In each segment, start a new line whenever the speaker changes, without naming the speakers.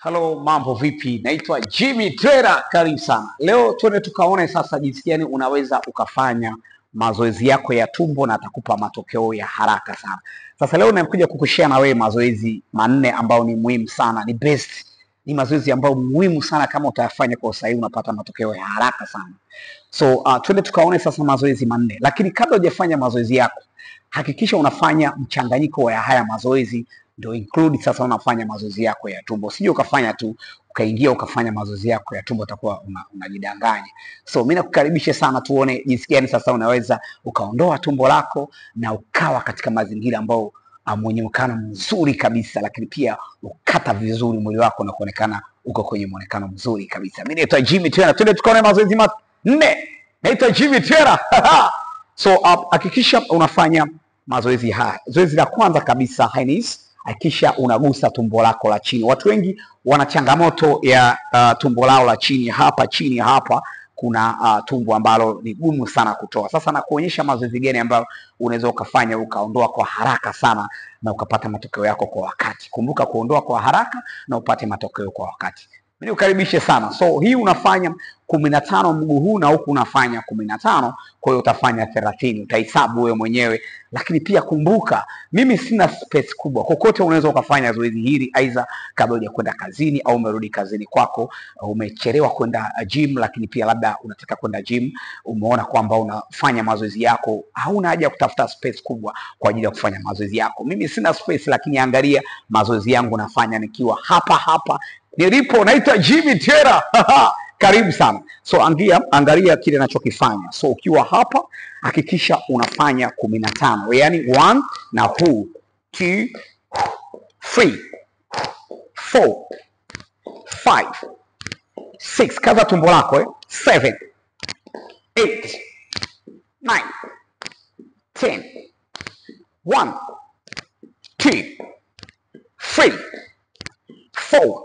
Hello, mambo vipi? Naitwa Jimmy Trader, karibu sana. Leo tuende tukaone sasa jinsi gani unaweza ukafanya mazoezi yako ya tumbo na atakupa matokeo ya haraka sana. Sasa leo nimekuja kukushare na wewe mazoezi manne ambayo ni muhimu sana, ni best. Ni mazoezi ambayo muhimu sana, kama utayafanya kwa usahihi unapata matokeo ya haraka sana. So tuende tukaone sasa mazoezi manne. Lakini kabla hujafanya mazoezi yako, hakikisha unafanya mchanganyiko wa haya mazoezi, ndio include sasa unafanya mazoezi yako ya tumbo. Usije ukafanya tu ukaingia ukafanya mazoezi yako ya tumbo, utakuwa unajidanganya. So mimi nakukaribisha sana, tuone jinsi gani sasa unaweza ukaondoa tumbo lako na ukawa katika mazingira ambayo mwenye muonekano mzuri kabisa, lakini pia ukata vizuri mwili wako na kuonekana uko kwenye muonekano mzuri kabisa. Mimi naitwa Jimmy Trader. Twende tukaone mazoezi manne. Naitwa Jimmy Trader. So hakikisha unafanya mazoezi haya. Zoezi la kwanza kabisa, high knees. Hakikisha unagusa tumbo lako la chini. Watu wengi wana changamoto ya tumbo lao la chini. Chini hapa kuna tumbo ambalo ni gumu sana kutoa. Sasa nakuonyesha mazoezi gani ambayo unaweza ukafanya ukaondoa kwa haraka sana na ukapata matokeo yako kwa wakati. Kumbuka kuondoa kwa haraka na upate matokeo kwa wakati. Mimi ukaribishe sana. So hii unafanya 15 mguu huu na huku unafanya 15, kwa hiyo utafanya 30. Utahesabu wewe mwenyewe, lakini pia kumbuka mimi sina space kubwa. Kokote unaweza ukafanya zoezi hili, aidha kabla hujakwenda kazini au umerudi kazini kwako, umechelewa kwenda gym, lakini pia labda unataka kwenda gym, umeona kwamba unafanya mazoezi yako, hauna haja ya kutafuta space kubwa kwa ajili ya kufanya mazoezi yako. Mimi sina space, lakini angalia mazoezi yangu nafanya nikiwa hapa nilipo. Naitwa Jimmy Trader. Karibu sana. So angalia kile ninachokifanya. So ukiwa hapa hakikisha unafanya 15. Yaani 1 na huu, 2, 3, 4, 5, 6. Kaza tumbo lako 7, 8, 9, 10. 1, 2, 3, 4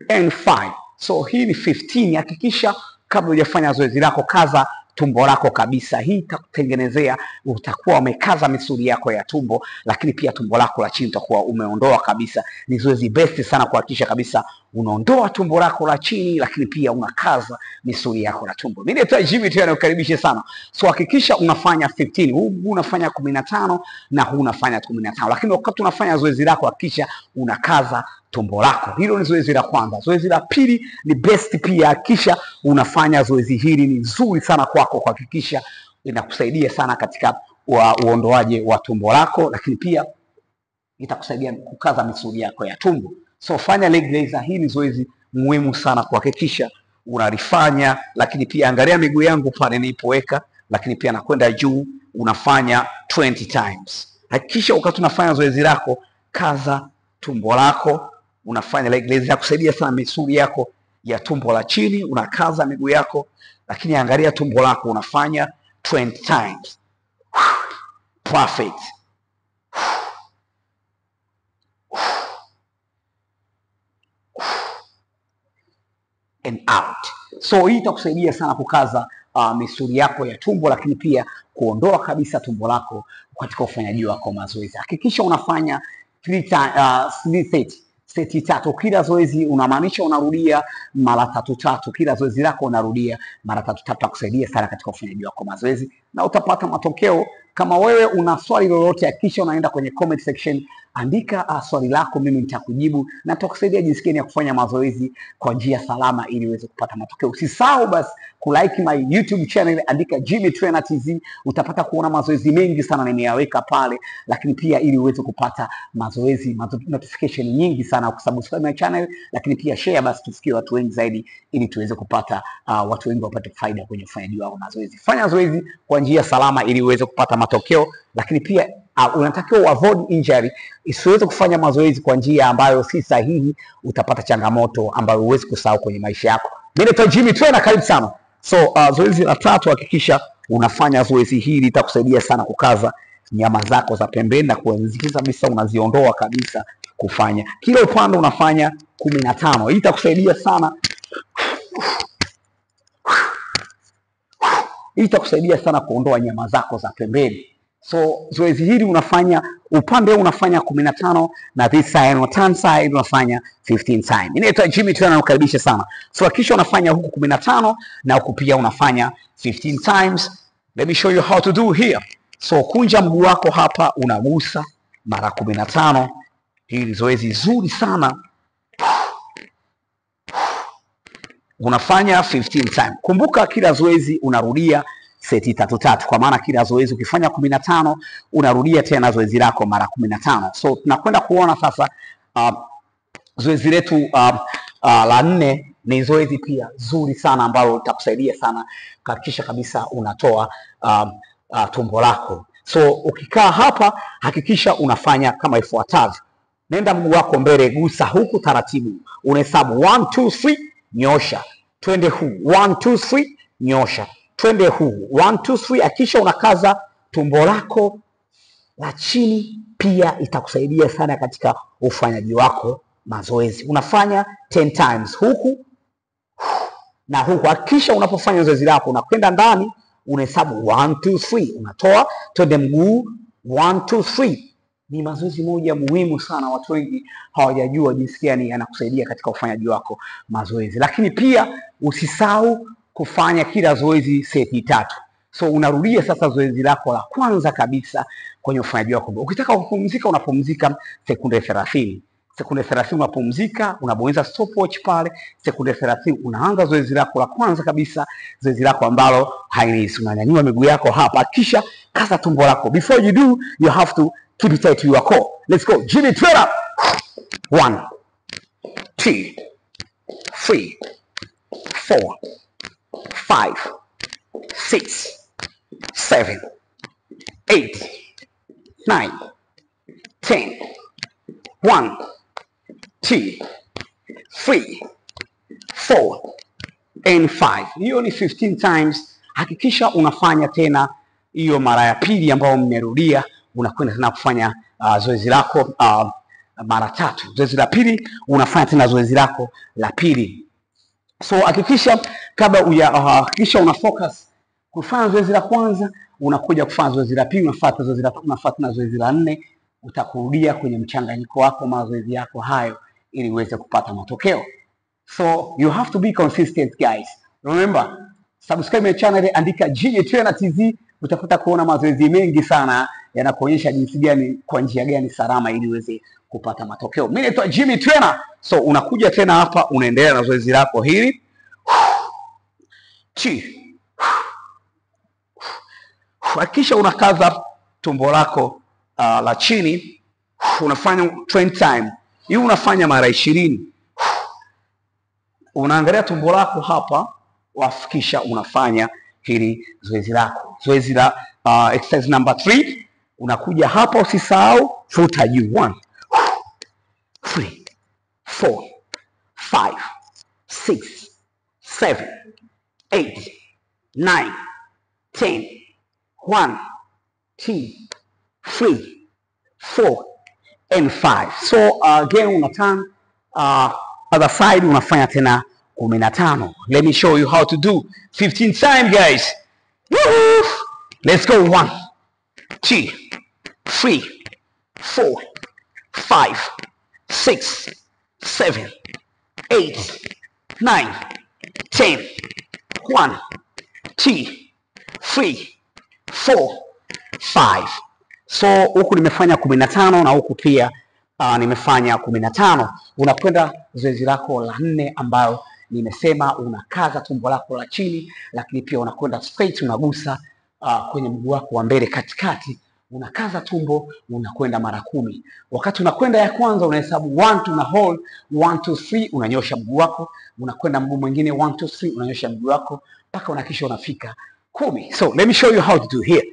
and 5. So hii ni 15. Hakikisha kabla hujafanya zoezi lako kaza tumbo lako kabisa. Hii itakutengenezea, utakuwa umekaza misuli yako ya tumbo, lakini pia tumbo lako la chini utakuwa umeondoa kabisa. Ni zoezi best sana kuhakikisha kabisa unaondoa tumbo lako la chini, lakini pia unakaza misuli yako la tumbo. Mimi naitwa Jimmy Trader, nakukaribisha sana. So hakikisha unafanya 15. Huu unafanya 15 na huu unafanya 15. Lakini wakati unafanya zoezi lako hakikisha unakaza tumbo lako. Hilo ni zoezi la kwanza. Zoezi la pili ni best pia. Hakikisha unafanya zoezi hili, ni nzuri sana kwako, kuhakikisha inakusaidia sana katika uondoaji wa tumbo lako, lakini pia itakusaidia kukaza misuli yako ya tumbo. So fanya leg raiser. Hii ni zoezi muhimu sana kuhakikisha unalifanya, lakini pia angalia miguu yangu pale nilipoweka, lakini pia nakwenda juu, unafanya 20 times. Hakikisha wakati unafanya zoezi lako kaza tumbo lako, unafanya leg raiser, kusaidia sana misuli yako ya tumbo la chini, unakaza miguu yako, lakini angalia tumbo lako, unafanya 20 times. Perfect. And out. So hii itakusaidia sana kukaza misuli yako ya tumbo, lakini pia kuondoa kabisa tumbo lako katika ufanyaji wako mazoezi. Hakikisha unafanya 3 seti 3. Kila zoezi unamaanisha unarudia mara 3. Kila zoezi lako unarudia mara 3, kusaidia sana katika ufanyaji wako mazoezi na utapata matokeo. Kama wewe una swali lolote, hakikisha unaenda kwenye comment section, andika swali lako, mimi nitakujibu na nitakusaidia jinsi gani ya kufanya mazoezi kwa njia salama ili uweze kupata matokeo. Usisahau basi kulike my YouTube channel, andika Jimmy Trader TZ, utapata kuona mazoezi mengi sana nimeyaweka pale, lakini pia ili uweze kupata mazoezi notification nyingi sana, kusubscribe my channel, lakini pia share basi tufikie watu wengi zaidi, ili tuweze kupata watu wengi wapate faida kwenye ufanyaji wao mazoezi. Fanya zoezi kwa njia salama ili uweze kupata matokeo, lakini pia unatakiwa avoid injury. Isiweze kufanya mazoezi kwa njia ambayo si sahihi, utapata changamoto ambayo huwezi kusahau kwenye maisha yako. Mimi naitwa Jimmy Trader, karibu sana. So zoezi la 3, hakikisha unafanya zoezi hili, itakusaidia sana kukaza nyama zako za pembeni na kuanzisha kabisa, unaziondoa kabisa. Kufanya kila upande unafanya 15. Hii itakusaidia sana. Hii itakusaidia sana kuondoa nyama zako za pembeni. So zoezi hili unafanya upande unafanya 15 na this side na turn side unafanya 15 times. Inaitwa Jimmy Trainer, nakukaribisha sana. So hakikisha unafanya huku 15 na huku pia unafanya 15 times. Let me show you how to do here. So kunja mguu wako hapa, unagusa mara 15. Hili zoezi zuri sana. Unafanya 15 times. Kumbuka kila zoezi unarudia seti 3 kwa maana kila zoezi ukifanya 15 unarudia tena zoezi lako mara 15. So tunakwenda kuona sasa zoezi letu la 4 ni zoezi pia zuri sana ambalo litakusaidia sana kuhakikisha kabisa unatoa tumbo lako. So ukikaa hapa hakikisha unafanya kama ifuatavyo. Nenda mguu wako mbele, gusa huku taratibu. Unahesabu 1 2 3, nyosha. Twende huu 1 2 3, nyosha. Twende huu 1 2 3. Hakikisha unakaza tumbo lako la chini, pia itakusaidia sana katika ufanyaji wako mazoezi. Unafanya 10 times huku na huku. Hakikisha unapofanya zoezi lako unakwenda ndani, unahesabu 1 2 3, unatoa. Twende mguu 1 2 3. Ni mazoezi moja muhimu sana, watu wengi hawajajua jinsi gani yanakusaidia katika ufanyaji wako mazoezi. Lakini pia usisahau kufanya kila zoezi seti 3. So unarudia sasa zoezi lako la kwanza kabisa kwenye ufanyaji wako. Ukitaka kupumzika unapumzika sekunde 30. Sekunde 30 unapumzika, unabonyeza stopwatch pale, sekunde 30 unaanza zoezi lako la kwanza kabisa, zoezi lako ambalo hailisi. Unanyanyua miguu yako hapa, kisha kaza tumbo lako. Before you do, you have to keep it tight to your core. Let's go. Jimmy Trainer. 1 2 3 4 5 6 7 8 9 10. 1 2 3 4 and 5. Hiyo ni 15 times. Hakikisha unafanya tena hiyo mara ya pili ambayo mmerudia, unakwenda tena kufanya zoezi lako mara 3. Zoezi la pili unafanya tena zoezi lako la pili. So hakikisha kabla hakikisha una focus kufanya zoezi la kwanza, unakuja kufanya zoezi la pili, unafuata zoezi la tatu, unafuata na zoezi la 4. Utakurudia kwenye mchanganyiko wako mazoezi yako hayo ili uweze kupata matokeo. So you have to be consistent guys. Remember, subscribe my channel, andika Jimmy Trainer TZ, utapata kuona mazoezi mengi sana yanakuonyesha jinsi gani, kwa njia gani salama ili uweze kupata matokeo. Mimi naitwa Jimmy Trainer. So unakuja tena hapa, unaendelea na zoezi lako hili. Hakikisha unakaza tumbo lako la chini, unafanya 20 time. Hii unafanya mara 20. Unaangalia tumbo lako hapa, wafikisha unafanya hili zoezi lako. Zoezi la exercise number 3, unakuja hapa, usisahau futa juu. 1 3 4 5 6 7 8 9 10. 1 2 3 4 and 5. So again una turn other side, unafanya tena 15. Let me show you how to do 15 times guys. Woo! Let's go. 1 2 3 4 5 6 7 8 9 10. 1 2 3 4 5. So huku nimefanya 15 na huku pia nimefanya 15. Unakwenda zoezi lako la 4 ambayo nimesema unakaza tumbo lako la chini, lakini pia unakwenda straight, unagusa kwenye mguu wako wa mbele katikati, unakaza tumbo, unakwenda mara 10. Wakati unakwenda ya kwanza unahesabu 1 2 na hold 1 2 3, unanyosha mguu wako, unakwenda mguu mwingine 1 2 3, unanyosha mguu wako mpaka unakisha unafika 10. So let me show you how to do here.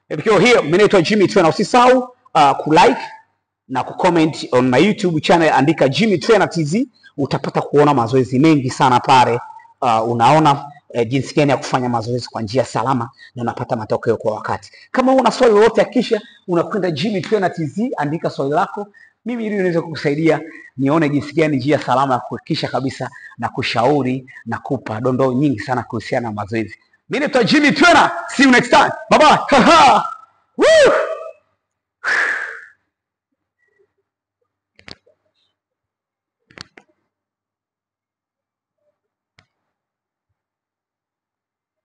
If here, mimi naitwa Jimmy Trainer. Usisahau kulike na kucomment on my YouTube channel, andika Jimmy Trainer TZ, utapata kuona mazoezi mengi sana pale. Unaona jinsi gani ya kufanya mazoezi kwa njia salama na unapata matokeo kwa wakati. Kama una swali lolote, hakikisha unakwenda Jimmy Trainer TZ, andika swali lako, mimi ili niweze kukusaidia nione jinsi gani njia salama ya kuhakikisha kabisa na kushauri na kupa dondoo nyingi sana kuhusiana na mazoezi. Mimi naitwa Jimmy Trainer. See you next time. Bye bye. Woo!